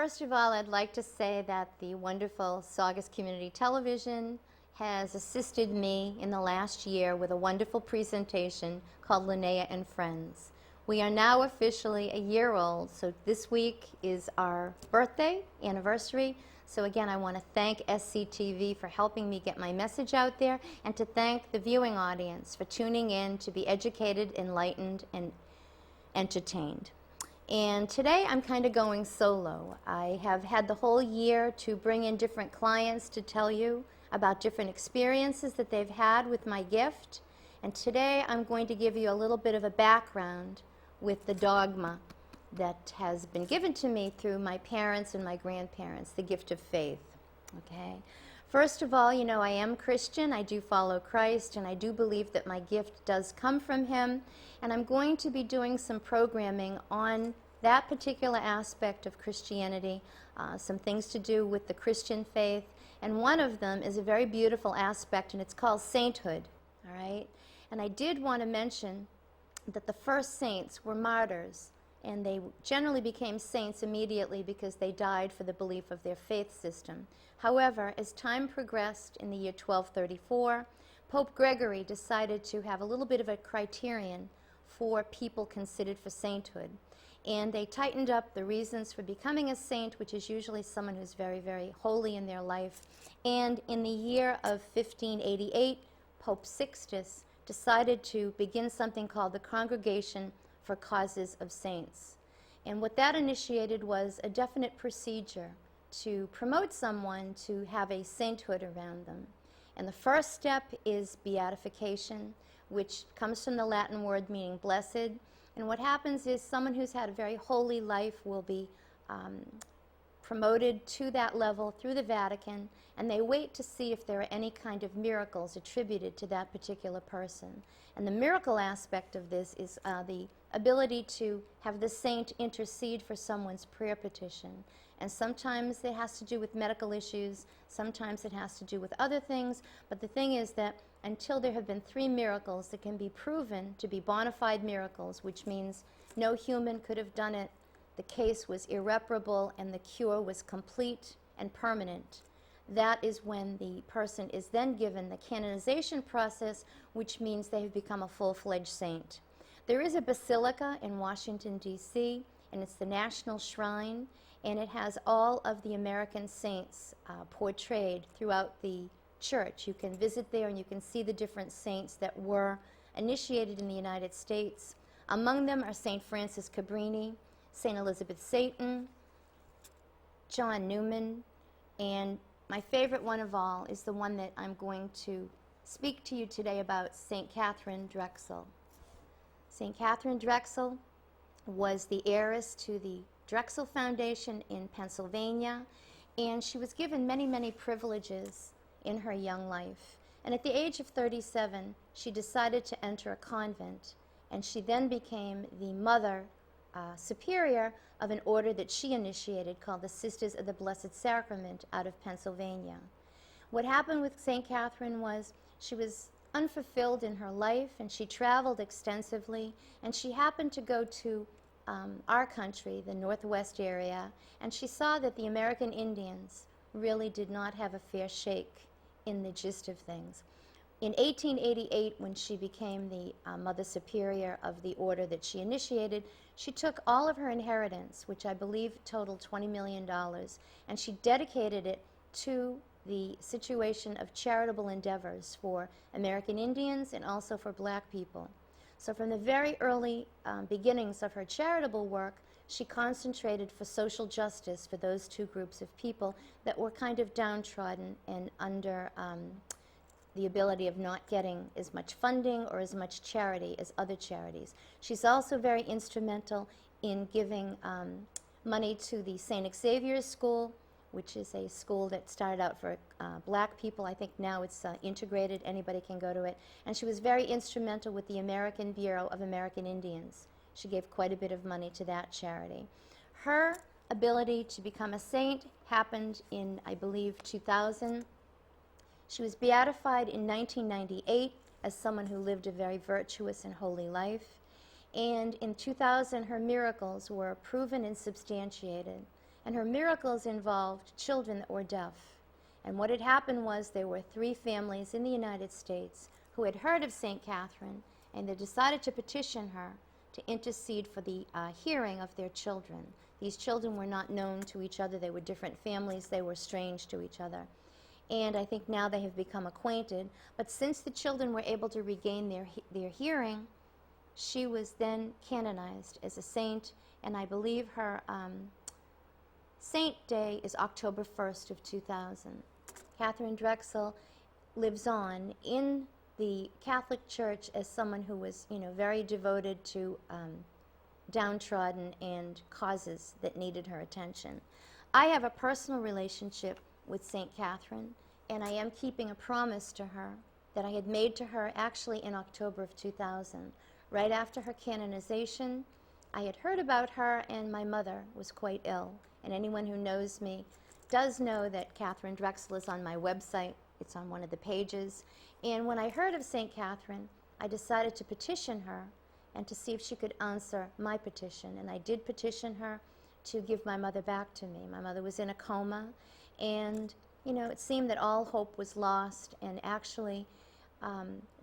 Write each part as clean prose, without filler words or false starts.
First of all, I'd like to say that the wonderful Saugus Community Television has assisted me in the last year with a wonderful presentation called Linnea and Friends. We are now officially a year old, so this week is our birthday anniversary. So again, I want to thank SCTV for helping me get my message out there, and to thank the viewing audience for tuning in to be educated, enlightened, and entertained. And today I'm kind of going solo. I have had the whole year to bring in different clients to tell you about different experiences that they've had with my gift. And today I'm going to give you a little bit of a background with the dogma that has been given to me through my parents and my grandparents, the gift of faith. Okay? First of all, you know, I am Christian, I do follow Christ, and I do believe that my gift does come from Him, and I'm going to be doing some programming on that particular aspect of Christianity, some things to do with the Christian faith, and one of them is a very beautiful aspect, and it's called sainthood, all right? And I did want to mention that the first saints were martyrs, and they generally became saints immediately because they died for the belief of their faith system. However, as time progressed in the year 1234, Pope Gregory decided to have a little bit of a criterion for people considered for sainthood. And they tightened up the reasons for becoming a saint, which is usually someone who's very, very holy in their life. And in the year of 1588, Pope Sixtus decided to begin something called the Congregation for Causes of Saints. And what that initiated was a definite procedure to promote someone to have a sainthood around them. And the first step is beatification, which comes from the Latin word meaning blessed. And what happens is someone who's had a very holy life will be promoted to that level through the Vatican, and they wait to see if there are any kind of miracles attributed to that particular person. And the miracle aspect of this is the ability to have the saint intercede for someone's prayer petition. And sometimes it has to do with medical issues, sometimes it has to do with other things, but the thing is that until there have been 3 miracles that can be proven to be bona fide miracles, which means no human could have done it, the case was irreparable, and the cure was complete and permanent, that is when the person is then given the canonization process, which means they have become a full-fledged saint. There is a basilica in Washington, D.C., and it's the National Shrine, and it has all of the American saints portrayed throughout the church. You can visit there and you can see the different saints that were initiated in the United States. Among them are St. Francis Cabrini, St. Elizabeth Satan, John Newman, and my favorite one of all is the one that I'm going to speak to you today about, St. Catherine Drexel. St. Catherine Drexel was the heiress to the Drexel Foundation in Pennsylvania, and she was given many, many privileges in her young life. And at the age of 37, she decided to enter a convent, and she then became the mother superior of an order that she initiated called the Sisters of the Blessed Sacrament out of Pennsylvania. What happened with St. Catherine was she was unfulfilled in her life, and she traveled extensively, and she happened to go to our country, the Northwest area, and she saw that the American Indians really did not have a fair shake in the gist of things. In 1888, when she became the Mother Superior of the order that she initiated, she took all of her inheritance, which I believe totaled $20 million, and she dedicated it to the situation of charitable endeavors for American Indians and also for black people. So from the very early beginnings of her charitable work, she concentrated for social justice for those 2 groups of people that were kind of downtrodden and under the ability of not getting as much funding or as much charity as other charities. She's also very instrumental in giving money to the St. Xavier's School, which is a school that started out for black people. I think now it's integrated, anybody can go to it. And she was very instrumental with the American Bureau of American Indians. She gave quite a bit of money to that charity. Her ability to become a saint happened in, I believe, 2000. She was beatified in 1998 as someone who lived a very virtuous and holy life. And in 2000, her miracles were proven and substantiated. And her miracles involved children that were deaf. And what had happened was there were 3 families in the United States who had heard of St. Catherine, and they decided to petition her to intercede for the hearing of their children. These children were not known to each other. They were different families. They were strange to each other. And I think now they have become acquainted. But since the children were able to regain their hearing, she was then canonized as a saint, and I believe her saint day is October 1st of 2000. Catherine Drexel lives on in the Catholic Church as someone who was, very devoted to downtrodden and causes that needed her attention. I have a personal relationship with St. Catherine, and I am keeping a promise to her that I had made to her actually in October of 2000. Right after her canonization, I had heard about her, and my mother was quite ill. And anyone who knows me does know that Catherine Drexel is on my website. It's on one of the pages. And when I heard of St. Catherine, I decided to petition her and to see if she could answer my petition. And I did petition her to give my mother back to me. My mother was in a coma, and it seemed that all hope was lost. And actually,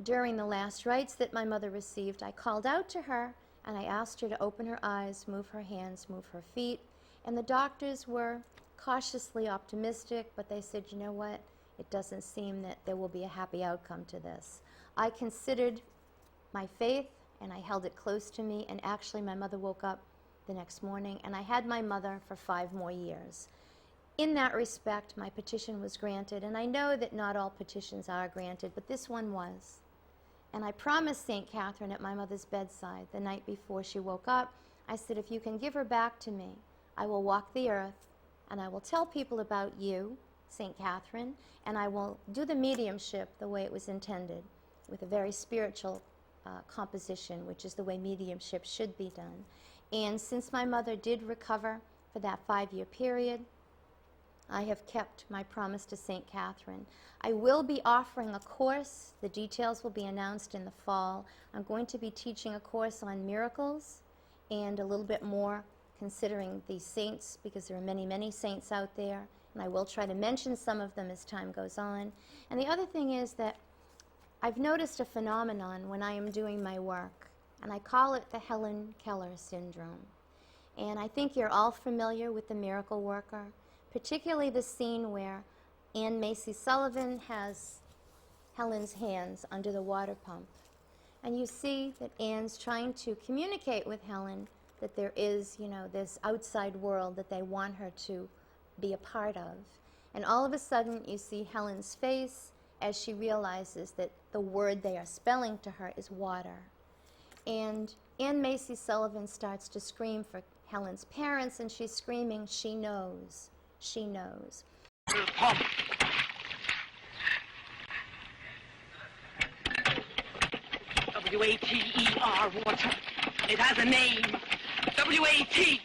during the last rites that my mother received, I called out to her and I asked her to open her eyes, move her hands, move her feet. And the doctors were cautiously optimistic, but they said, you know what, it doesn't seem that there will be a happy outcome to this. I considered my faith, and I held it close to me, and actually my mother woke up the next morning, and I had my mother for 5 more years. In that respect, my petition was granted, and I know that not all petitions are granted, but this one was. And I promised St. Catherine at my mother's bedside the night before she woke up, I said, if you can give her back to me, I will walk the earth, and I will tell people about you, St. Catherine, and I will do the mediumship the way it was intended, with a very spiritual composition, which is the way mediumship should be done. And since my mother did recover for that 5-year period, I have kept my promise to St. Catherine. I will be offering a course. The details will be announced in the fall. I'm going to be teaching a course on miracles and a little bit more considering these saints, because there are many, many saints out there, and I will try to mention some of them as time goes on. And the other thing is that I've noticed a phenomenon when I am doing my work, and I call it the Helen Keller syndrome. And I think you're all familiar with the miracle worker, particularly the scene where Anne Macy Sullivan has Helen's hands under the water pump. And you see that Anne's trying to communicate with Helen that there is, this outside world that they want her to be a part of. And all of a sudden, you see Helen's face as she realizes that the word they are spelling to her is water. And Anne Macy Sullivan starts to scream for Helen's parents, and she's screaming, she knows, she knows. Pump. W-A-T-E-R, water. It has a name. W-A-T.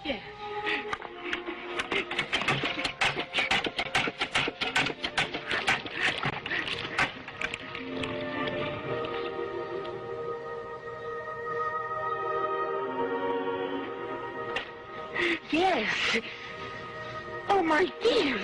Yes. Yes. Oh, my dear.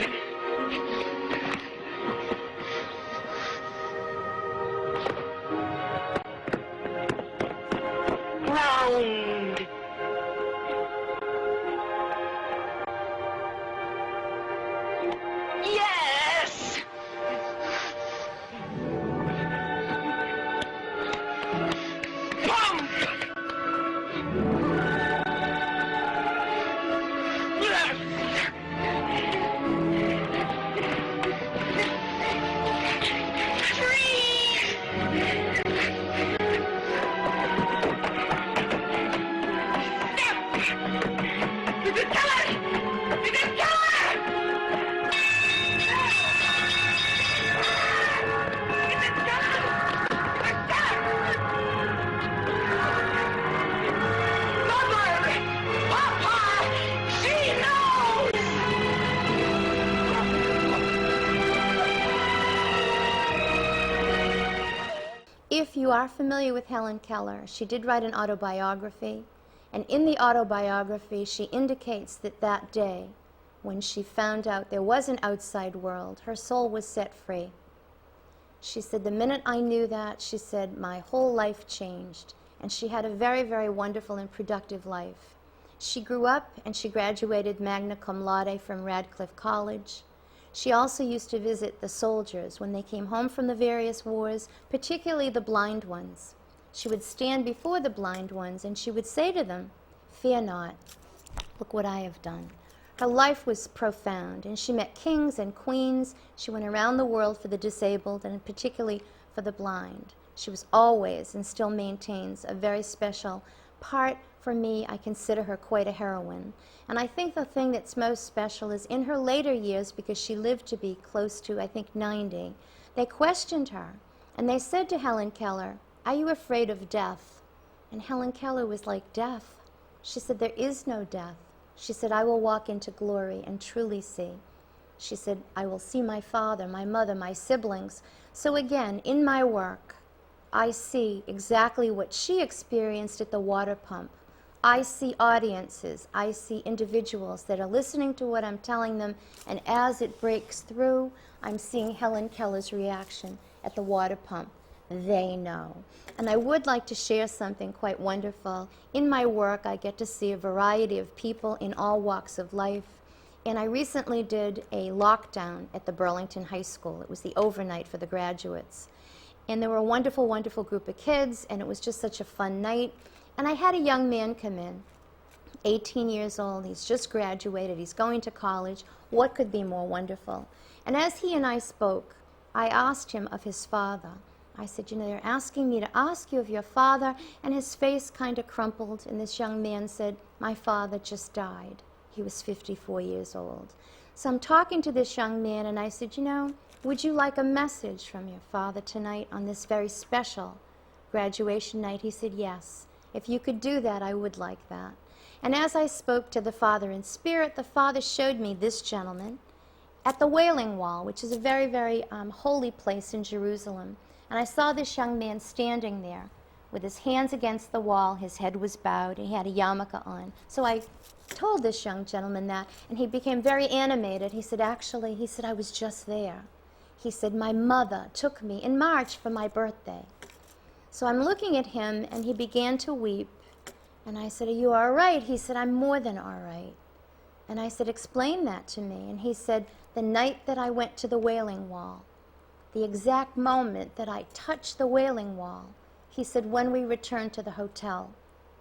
You kill her! You didn't kill her! You didn't kill her! You didn't kill her! Mother! Papa! She knows! If you are familiar with Helen Keller, she did write an autobiography, and in the autobiography she indicates that that day, when she found out there was an outside world, her soul was set free. She said, the minute I knew that, she said, my whole life changed, and she had a very, very wonderful and productive life. She grew up and she graduated magna cum laude from Radcliffe College. She also used to visit the soldiers when they came home from the various wars, particularly the blind ones. She would stand before the blind ones and she would say to them, fear not, look what I have done. Her life was profound, and she met kings and queens. She went around the world for the disabled and particularly for the blind. She was always and still maintains a very special part. For me, I consider her quite a heroine. And I think the thing that's most special is in her later years, because she lived to be close to, I think, 90, they questioned her. And they said to Helen Keller, are you afraid of death? And Helen Keller was like, death? She said, there is no death. She said, I will walk into glory and truly see. She said, I will see my father, my mother, my siblings. So again, in my work, I see exactly what she experienced at the water pump. I see audiences, I see individuals that are listening to what I'm telling them, and as it breaks through, I'm seeing Helen Keller's reaction at the water pump. They know. And I would like to share something quite wonderful. In my work, I get to see a variety of people in all walks of life. And I recently did a lockdown at the Burlington High School. It was the overnight for the graduates. And there were a wonderful, wonderful group of kids, and it was just such a fun night. And I had a young man come in, 18 years old. He's just graduated. He's going to college. What could be more wonderful? And as he and I spoke, I asked him of his father. I said, you know, they're asking me to ask you of your father. And his face kind of crumpled, and this young man said, my father just died. He was 54 years old. So I'm talking to this young man, and I said, you know, would you like a message from your father tonight on this very special graduation night? He said, yes. If you could do that, I would like that. And as I spoke to the Father in spirit, the Father showed me this gentleman at the Wailing Wall, which is a very, very holy place in Jerusalem. And I saw this young man standing there with his hands against the wall. His head was bowed. He had a yarmulke on. So I told this young gentleman that, and he became very animated. He said, actually, he said, I was just there. He said, my mother took me in March for my birthday. So I'm looking at him, and he began to weep. And I said, are you all right? He said, I'm more than all right. And I said, explain that to me. And he said, the night that I went to the Wailing Wall, the exact moment that I touched the Wailing Wall, he said, when we returned to the hotel,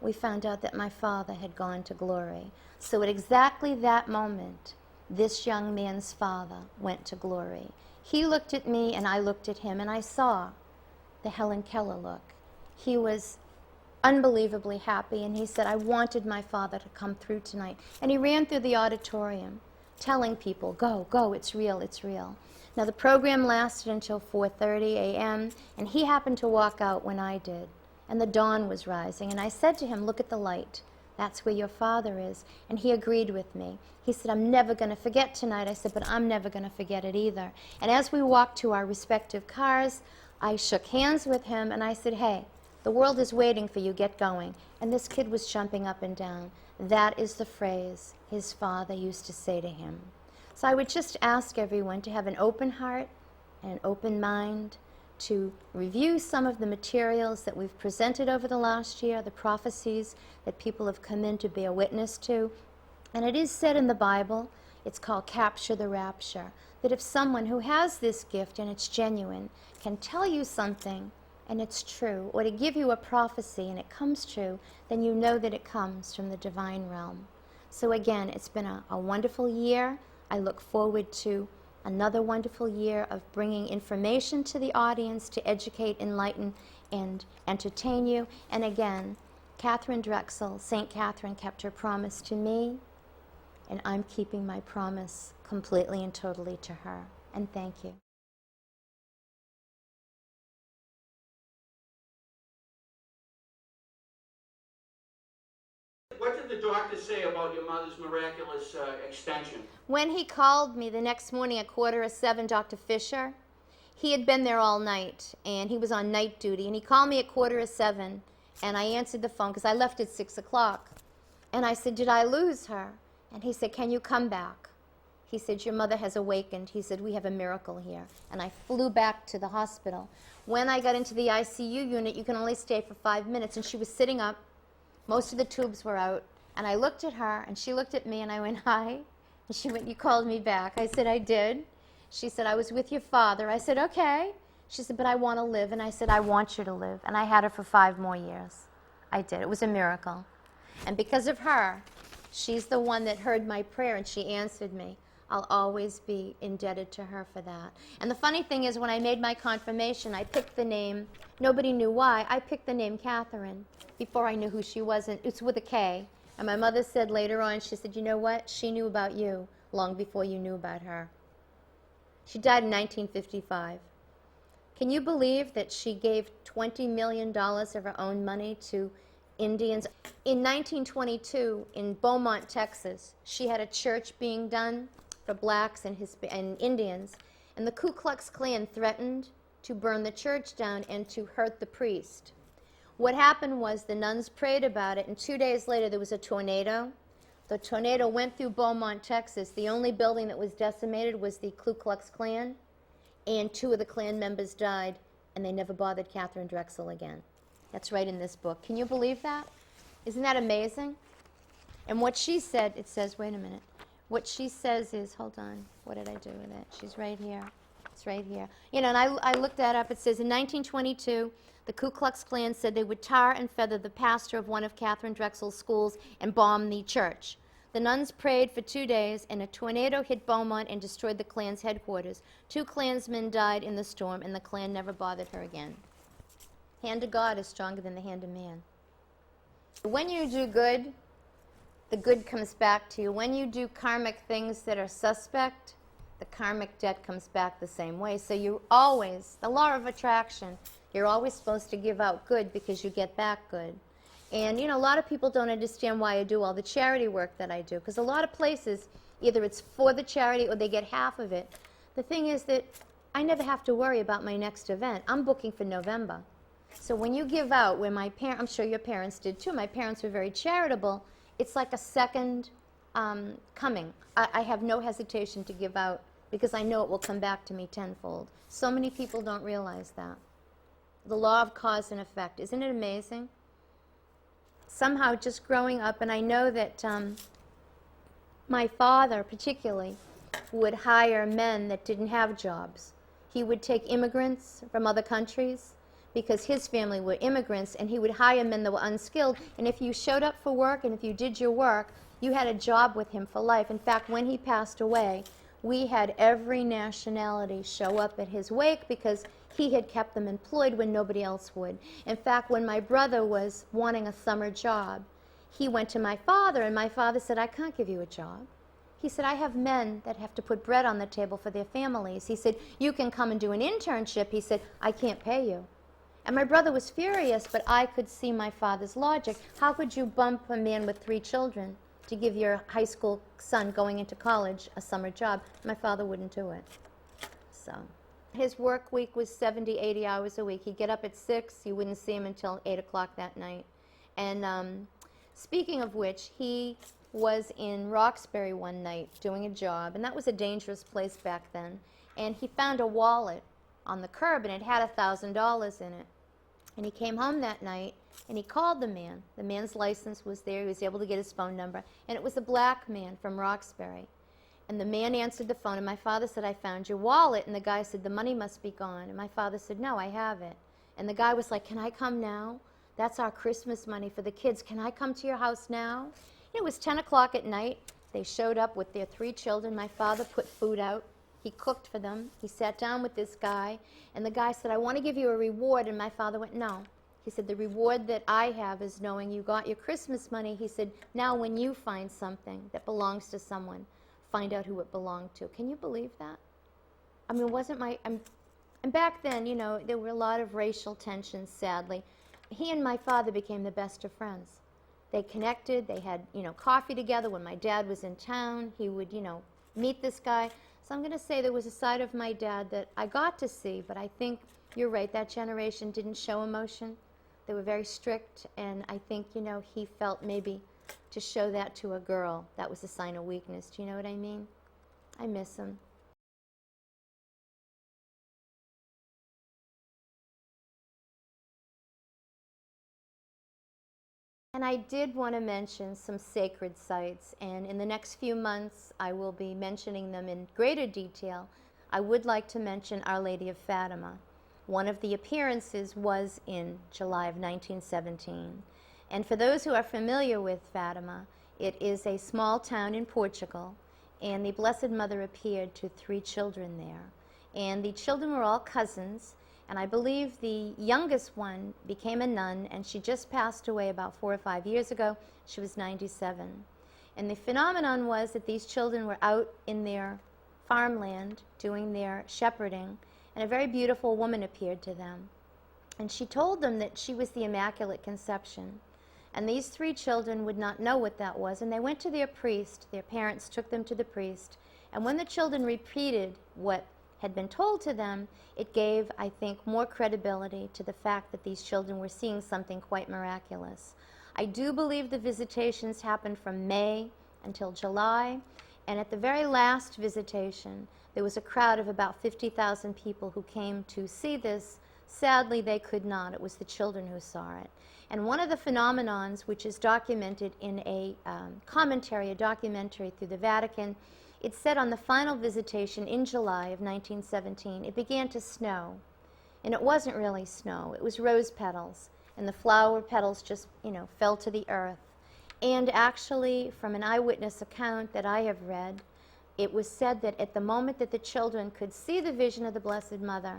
we found out that my father had gone to glory. So at exactly that moment, this young man's father went to glory. He looked at me, and I looked at him, and I saw the Helen Keller look. He was unbelievably happy, and he said, I wanted my father to come through tonight. And he ran through the auditorium telling people, go, go, it's real, it's real. Now the program lasted until 4:30 a.m., and he happened to walk out when I did, and the dawn was rising. And I said to him, look at the light. That's where your father is. And he agreed with me. He said, I'm never going to forget tonight. I said, but I'm never going to forget it either. And as we walked to our respective cars, I shook hands with him, and I said, hey, the world is waiting for you, get going. And this kid was jumping up and down. That is the phrase his father used to say to him. So I would just ask everyone to have an open heart and an open mind, to review some of the materials that we've presented over the last year, the prophecies that people have come in to bear witness to. And it is said in the Bible, it's called Capture the Rapture, that if someone who has this gift and it's genuine can tell you something and it's true, or to give you a prophecy and it comes true, then you know that it comes from the divine realm. So again, it's been a wonderful year. I look forward to another wonderful year of bringing information to the audience to educate, enlighten, and entertain you. And again, Catherine Drexel, St. Catherine, kept her promise to me and I'm keeping my promise completely and totally to her. And thank you. What did the doctor say about your mother's miraculous extension? When he called me the next morning at 6:45, Dr. Fisher, he had been there all night, and he was on night duty, and he called me at 6:45, and I answered the phone because I left at 6 o'clock. And I said, did I lose her? And he said, can you come back? He said, your mother has awakened. He said, we have a miracle here. And I flew back to the hospital. When I got into the ICU unit, you can only stay for 5 minutes, and she was sitting up. Most of the tubes were out. And I looked at her, and she looked at me, and I went, hi. And she went, you called me back. I said, I did. She said, I was with your father. I said, okay. She said, but I want to live. And I said, I want you to live. And I had her for 5 more years. I did. It was a miracle. And because of her, she's the one that heard my prayer, and she answered me. I'll always be indebted to her for that. And the funny thing is, when I made my confirmation, I picked the name. Nobody knew why. I picked the name Catherine before I knew who she was. And it's with a K. And my mother said later on, she said, you know what? She knew about you long before you knew about her. She died in 1955. Can you believe that she gave $20 million of her own money to Indians? In 1922, in Beaumont, Texas, she had a church being done for blacks and Indians, and the Ku Klux Klan threatened to burn the church down and to hurt the priest. What happened was the nuns prayed about it, and 2 days later there was a tornado. The tornado went through Beaumont, Texas. The only building that was decimated was the Ku Klux Klan, and 2 of the Klan members died, and they never bothered Catherine Drexel again. That's right in this book. Can you believe that? Isn't that amazing? And what she said, it says, wait a minute. What she says is, hold on, what did I do with it? She's right here. It's right here. You know, and I looked that up. It says, in 1922, the Ku Klux Klan said they would tar and feather the pastor of one of Catherine Drexel's schools and bomb the church. The nuns prayed for 2 days, and a tornado hit Beaumont and destroyed the Klan's headquarters. 2 Klansmen died in the storm, and the Klan never bothered her again. Hand of God is stronger than the hand of man. When you do good, the good comes back to you. When you do karmic things that are suspect, the karmic debt comes back the same way. So you always, the law of attraction, you're always supposed to give out good because you get back good. And, you know, a lot of people don't understand why I do all the charity work that I do, because a lot of places, either it's for the charity or they get half of it. The thing is that I never have to worry about my next event. I'm booking for November. So when you give out, where my parents, I'm sure your parents did too, my parents were very charitable, it's like a second coming. I have no hesitation to give out because I know it will come back to me tenfold. So many people don't realize that. The law of cause and effect. Isn't it amazing? Somehow just growing up, and I know that my father particularly would hire men that didn't have jobs. He would take immigrants from other countries because his family were immigrants, and he would hire men that were unskilled, and if you showed up for work and if you did your work, you had a job with him for life. In fact, when he passed away, we had every nationality show up at his wake because he had kept them employed when nobody else would. In fact, when my brother was wanting a summer job, he went to my father, and my father said, I can't give you a job. He said, I have men that have to put bread on the table for their families. He said, you can come and do an internship. He said, I can't pay you. And my brother was furious, but I could see my father's logic. How could you bump a man with 3 children to give your high school son going into college a summer job? My father wouldn't do it. So his work week was 70, 80 hours a week. He'd get up at 6. You wouldn't see him until 8 o'clock that night. And speaking of which, he was in Roxbury one night doing a job, and that was a dangerous place back then. And he found a wallet on the curb, and it had $1,000 in it. And he came home that night, and he called the man. The man's license was there. He was able to get his phone number. And it was a black man from Roxbury. And the man answered the phone, and my father said, I found your wallet. And the guy said, the money must be gone. And my father said, no, I have it. And the guy was like, can I come now? That's our Christmas money for the kids. Can I come to your house now? And it was 10 o'clock at night. They showed up with their 3 children. My father put food out. He cooked for them. He sat down with this guy, and the guy said, I want to give you a reward, and my father went, no. He said, the reward that I have is knowing you got your Christmas money. He said, now when you find something that belongs to someone, find out who it belonged to. Can you believe that? I mean, wasn't my, and back then, you know, there were a lot of racial tensions, sadly. He and my father became the best of friends. They connected, they had, you know, coffee together. When my dad was in town, he would, you know, meet this guy. So I'm going to say there was a side of my dad that I got to see, but I think you're right, that generation didn't show emotion. They were very strict, and I think, you know, he felt maybe to show that to a girl, that was a sign of weakness. Do you know what I mean? I miss him. And I did want to mention some sacred sites, and in the next few months I will be mentioning them in greater detail. I would like to mention Our Lady of Fatima. One of the appearances was in July of 1917. And for those who are familiar with Fatima, it is a small town in Portugal, and the Blessed Mother appeared to 3 children there. And the children were all cousins, and I believe the youngest one became a nun, and she just passed away about 4 or 5 years ago. She was 97. And the phenomenon was that these children were out in their farmland doing their shepherding, and a very beautiful woman appeared to them. And she told them that she was the Immaculate Conception. And these 3 children would not know what that was, and they went to their priest. Their parents took them to the priest. And when the children repeated what had been told to them, it gave, I think, more credibility to the fact that these children were seeing something quite miraculous. I do believe the visitations happened from May until July, and at the very last visitation, there was a crowd of about 50,000 people who came to see this. Sadly, they could not. It was the children who saw it. And one of the phenomenons, which is documented in a commentary, a documentary through the Vatican, it said on the final visitation in July of 1917, it began to snow. And it wasn't really snow. It was rose petals. And the flower petals just, you know, fell to the earth. And actually, from an eyewitness account that I have read, it was said that at the moment that the children could see the vision of the Blessed Mother,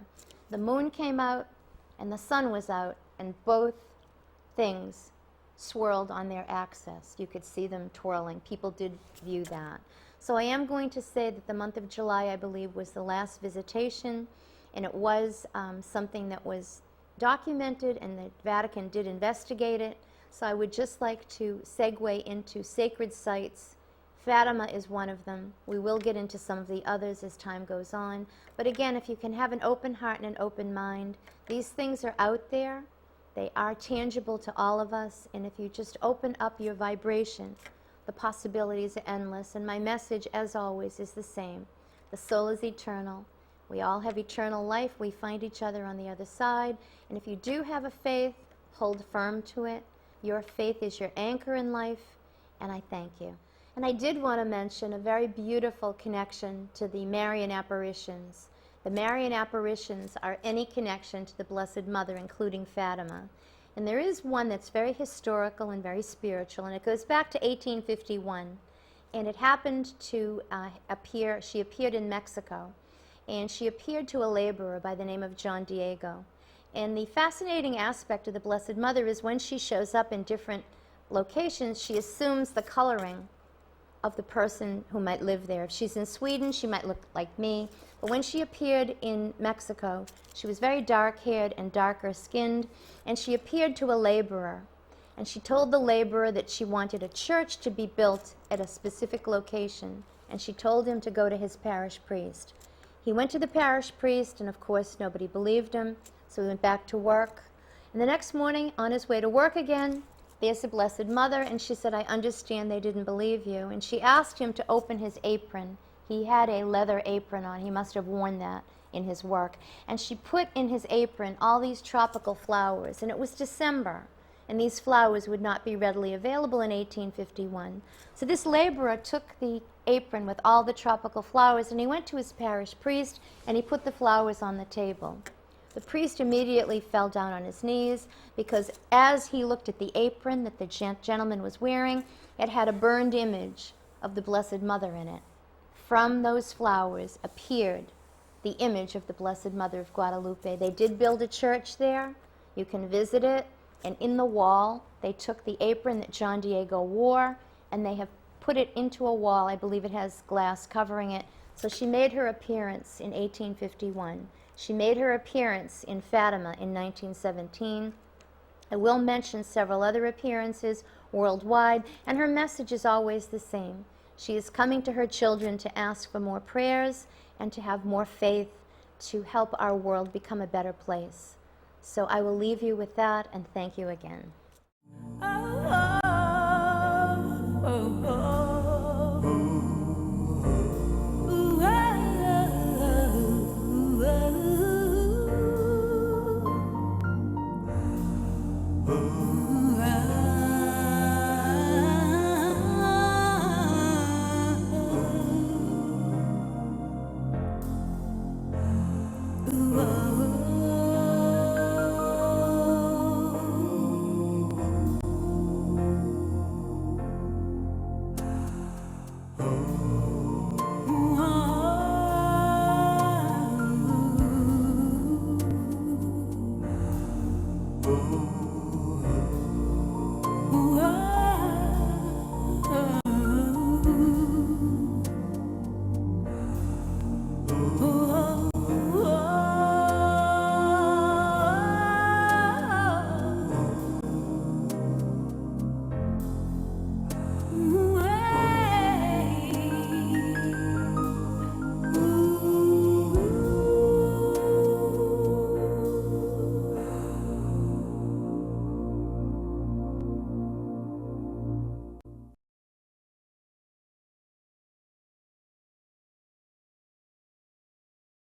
the moon came out and the sun was out, and both things swirled on their axis. You could see them twirling. People did view that. So I am going to say that the month of July, I believe, was the last visitation, and it was something that was documented, and the Vatican did investigate it. So I would just like to segue into sacred sites. Fatima is one of them. We will get into some of the others as time goes on. But again, if you can have an open heart and an open mind, these things are out there. They are tangible to all of us. And if you just open up your vibration, the possibilities are endless. And my message, as always, is the same. The soul is eternal. We all have eternal life. We find each other on the other side. And if you do have a faith, hold firm to it. Your faith is your anchor in life. And I thank you. And I did want to mention a very beautiful connection to the Marian apparitions. The Marian apparitions are any connection to the Blessed Mother, including Fatima. And there is one that's very historical and very spiritual, and it goes back to 1851. And it happened to she appeared in Mexico, and she appeared to a laborer by the name of John Diego. And the fascinating aspect of the Blessed Mother is when she shows up in different locations, she assumes the coloring of the person who might live there. If she's in Sweden, she might look like me. But when she appeared in Mexico, she was very dark-haired and darker-skinned, and she appeared to a laborer. And she told the laborer that she wanted a church to be built at a specific location, and she told him to go to his parish priest. He went to the parish priest, and of course nobody believed him, so he went back to work. And the next morning, on his way to work again, there's the Blessed Mother, and she said, I understand they didn't believe you. And she asked him to open his apron. He had a leather apron on. He must have worn that in his work. And she put in his apron all these tropical flowers. And it was December, and these flowers would not be readily available in 1851. So this laborer took the apron with all the tropical flowers, and he went to his parish priest, and he put the flowers on the table. The priest immediately fell down on his knees, because as he looked at the apron that the gentleman was wearing, it had a burned image of the Blessed Mother in it. From those flowers appeared the image of the Blessed Mother of Guadalupe. They did build a church there. You can visit it. And in the wall, they took the apron that John Diego wore, and they have put it into a wall. I believe it has glass covering it. So she made her appearance in 1851. She made her appearance in Fatima in 1917. I will mention several other appearances worldwide, and her message is always the same. She is coming to her children to ask for more prayers and to have more faith to help our world become a better place. So I will leave you with that, and thank you again.